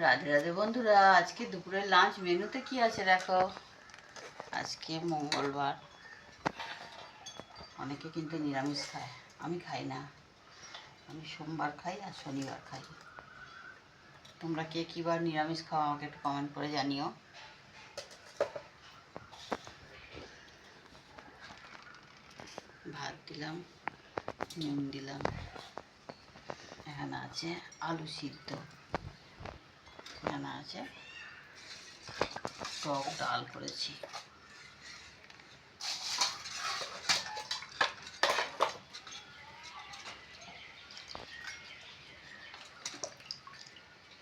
রাধে রাধে বন্ধুরা, আজকে দুপুরের লাঞ্চ মেনুতে কি আছে দেখো। আজকে মঙ্গলবার, অনেকে কিন্তু নিরামিষ খায়, আমি খাই না। আমি সোমবার খাই আর শনিবার খাই। তোমরা কে কী বার নিরামিষ খাও আমাকে একটু কমেন্ট করে জানিও। ভাত দিলাম, নুন দিলাম, এখানে আছে আলু সিদ্ধ, এখানে আছে টক ডাল করেছি,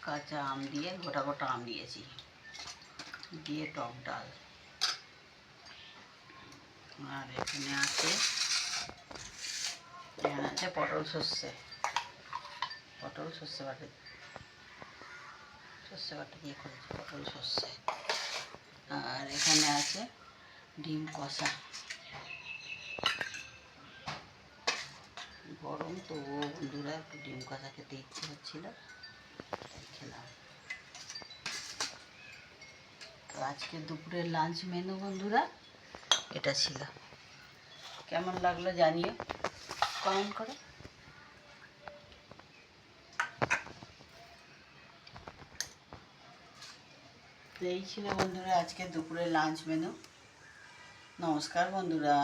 কাঁচা আম দিয়ে গোটা গোটা আম দিয়েছি, দিয়ে টক ডাল। আর এখানে আছে পটল সর্ষে বাটা দিয়ে করেছি পটল সর্ষে। আর এখানে আছে ডিম কষা। গরম তো বন্ধুরা, একটু ডিম কষা খেতে ইচ্ছে হচ্ছিল, তাই খেলাম। তো আজকে দুপুরের লাঞ্চ মেনু বন্ধুরা এটা ছিল। কেমন লাগলো জানিও, কমেন্ট করো। এই ছিল বন্ধুরা আজকে দুপুরের লাঞ্চ মেনু। নমস্কার বন্ধুরা।